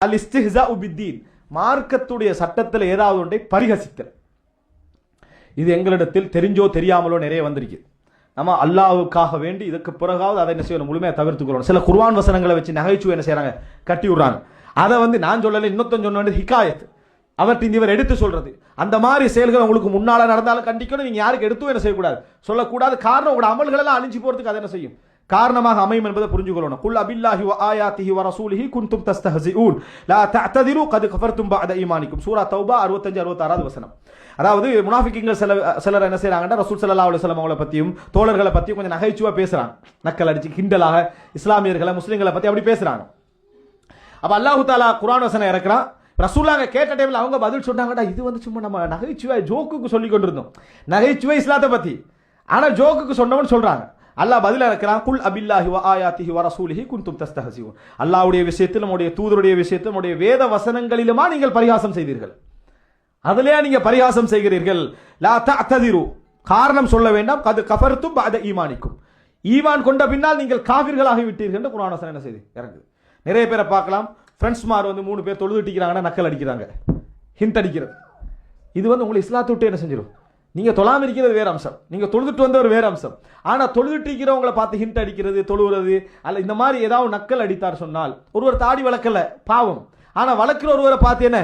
அல் இஸ்திஹ்ஸாஉ பித்தீன், மார்க்கத்துடைய சட்டத்தில் ஏதாவது ஒன்றை பரிகசித்தல். இது எங்களிடத்தில் தெரிஞ்சோ தெரியாமலோ நிறைய வந்திருக்கு. நம்ம அல்லாஹ்வுக்காக வேண்டி இதுக்கு பிறகாவது அதை என்ன செய்யணும், முழுமையாக தவிர்த்துக்கிறோம். சில குர்ஆன் வசனங்களை வச்சு நகைச்சுவை என்ன செய்யறாங்க, கட்டி விடுறாங்க. அதை நான் சொல்லலை, இன்னொருத்தன் சொன்ன வேண்டியது ஹிகாயத், அவர்கிட்ட இவர் எடுத்து சொல்றது. அந்த மாதிரி செயல்கள் உங்களுக்கு முன்னால நடந்தாலும் கண்டிக்கணும். நீங்க யாருக்கு எடுத்தும் என்ன செய்யக்கூடாது, சொல்லக்கூடாது. காரணம் உங்களோட அமல்கள் எல்லாம் அழிஞ்சு போறதுக்கு அதை என்ன செய்யும், காரணமாக அமையும் என்பதை புரிஞ்சுக்கொள்ளணும். குல் அபில்லாஹி வ ஆயாத்திஹி வ ரசூலிஹி குன்தும் தஸ்தஹ்சிஊன் லா தஅததிரு கத் கஃபர்தும் பஅத ஈமானிக்கும். சூரா தௌபா 65 66 வசனம். அதாவது முனாஃபிக்குகள் சிலர் என்ன செய்றாங்கன்னா, ரசூல் ஸல்லல்லாஹு அலைஹி வஸல்லம் அவங்களை பத்தியும் தோழர்களை பத்தியும் கொஞ்சம் நகைச்சுவா பேசுறாங்க, நக்கல் அடிச்சு கிண்டலாக இஸ்லாமியர்களை முஸ்லிம்களை பத்தி அப்படி பேசுறாங்க. அப்ப அல்லாஹ் தஆலா குர்ஆன் வசனம் இறக்குறான். ரசூலுல்லாஹ் கேட்ட டைம்ல அவங்க பதில் சொன்னாங்கடா, இது சும்மா நம்ம நகைச்சுவை ஜோக்குக்கு சொல்லி கொண்டிருந்தோம், நகைச்சுவை இஸ்லாத்தை பத்தி, ஆனா ஜோக்குக்கு சொன்னவன் சொல்றாங்க. அல்லாஹ் பதில இருக்கிறான், குல் அபில்லாஹி வ ஆயாத்திஹி வ ரசூலிஹி குன்தும் தஸ்தஹ்சிஊன். அல்லாஹ்வுடைய விஷயத்தில், நம்முடைய தூதருடைய விஷயத்தில், நம்முடைய வேத வசனங்களிலுமா நீங்கள் பரிகாசம் செய்தீர்கள், அதிலே நீங்க பரிகாசம் செய்கிறீர்கள். லா தஅததிரு, காரணம் சொல்ல வேண்டாம். கத் கஃபர்தும் பஅத ஈமானிக்கும், ஈமான் கொண்ட பின்னால் நீங்கள் காஃபிர்களாகி விட்டீர்கள் என்று குர்ஆன் வசனம் என்ன செய்து இறங்குது. நிறைய பேரை பார்க்கலாம், ஃப்ரெண்ட்ஸ்மார் 3 பேர் தொழுதுட்டிக்கிறாங்கன்னா நக்கல் அடிக்கிறாங்க, ஹிண்ட் அடிக்கிறது. இது உங்களை இஸ்லாத்தை விட்டு என்ன செஞ்சிடும், நீங்க தொழாம இருக்கிறது வேற அம்சம், நீங்க தொழுதுட்டு வந்த ஒரு வேற அம்சம். ஆனா தொழுதுட்டு இருக்கிறவங்களை பார்த்து ஹிண்ட் அடிக்கிறது, தொழுகிறது அல்ல இந்த மாதிரி ஏதாவது நக்கல் அடித்தார் சொன்னால், ஒருவர் தாடி வளர்க்கல பாவம், ஆனா வளர்க்கிற ஒருவரை பார்த்து என்ன,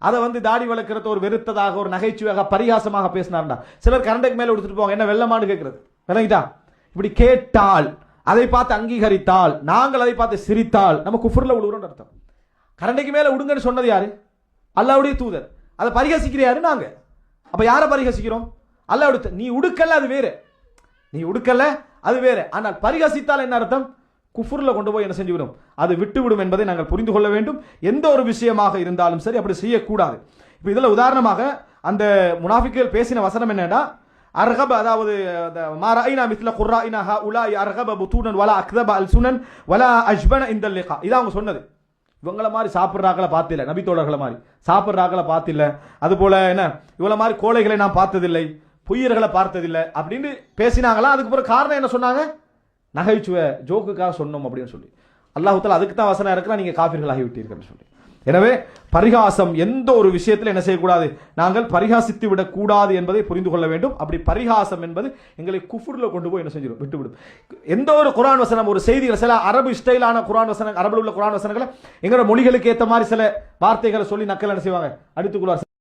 அதை தாடி வளர்க்கறத ஒரு வெறுத்ததாக, ஒரு நகைச்சுவையாக, பரிகாசமாக பேசினார்டா. சிலர் கரண்டைக்கு மேல எடுத்துட்டு போவாங்க, என்ன வெள்ளமானு கேட்கிறது, விளங்கிட்டா? இப்படி கேட்டால், அதை பார்த்து அங்கீகரித்தால், நாங்கள் அதை பார்த்து சிரித்தால் நம்ம குஃப்ர்ல விடுறோம் அர்த்தம். கரண்டைக்கு மேல விடுங்கன்னு சொன்னது யாரு? அல்லாஹ்வுடைய தூதர். அதை பரிகசிக்கிற யாரு? நாங்க. அப்ப யாரை பரிகசிக்கிறோம்? அல்லாஹ். நீ உடுக்கல்ல அது வேற, நீ உடுக்கல்ல அது வேற. ஆனால் பரிகசித்தால் என்ன அர்த்தம்? குஃப்ர்ல கொண்டு போய் என்ன செஞ்சுவிடும், அது விட்டுவிடும் என்பதை நாங்கள் புரிந்து கொள்ள வேண்டும். எந்த ஒரு விஷயமாக இருந்தாலும் சரி அப்படி செய்யக்கூடாது. இப்போ இதுல உதாரணமாக அந்த முனாஃபிக்குகள் பேசின வசனம் என்னன்னா, அர்கப, அதாவது மாரஐனா மித்ல குர்ராஇனா ஹஉலாஇ அர்கப புதூனன் வலா அக்தப அல்சுனன் வலா அஜ்பன இன்தல் லிகா. இதான் அவங்க சொன்னது. இவங்கள மாதிரி சாப்பிட்றாக்களை பார்த்தில்லை, நபி தோழர்களை மாதிரி சாப்பிட்றாக்களை பார்த்தில்லை, அது போல என்ன இவ்வளவு மாதிரி கோழைகளை நான் பார்த்ததில்லை, பொய்யர்களை பார்த்ததில்லை அப்படின்னு பேசினாங்களா. அதுக்கு பிறகு காரணம் என்ன சொன்னாங்க, நகைச்சுவை ஜோக்குக்காக சொன்னோம் அப்படின்னு சொல்லி. அல்லாஹ் தஆலா அதுக்கு தான் வசனம் இருக்கிறா, நீங்க காஃபிர்களாகி விட்டீர்கள் சொல்லி. எனவே பரிகாசம் எந்த ஒரு விஷயத்தில் என்ன செய்யக்கூடாது, நாங்கள் பரிகாசித்து விடக்கூடாது என்பதை புரிந்து கொள்ள வேண்டும். அப்படி பரிகாசம் என்பது எங்களை குஃப்ர்ல கொண்டு போய் என்ன செஞ்சிடும், விட்டுவிடும். எந்த ஒரு குர்ஆன் வசனம், ஒரு செய்தி, சில அரபு ஸ்டைலான குர்ஆன் வசனம், அரபில் உள்ள குர்ஆன் வசனங்களை எங்களோட மொழிகளுக்கு ஏற்ற மாதிரி சில வார்த்தைகளை சொல்லி நக்கல் என்ன செய்வாங்க, அடித்துக்கொள்வார்.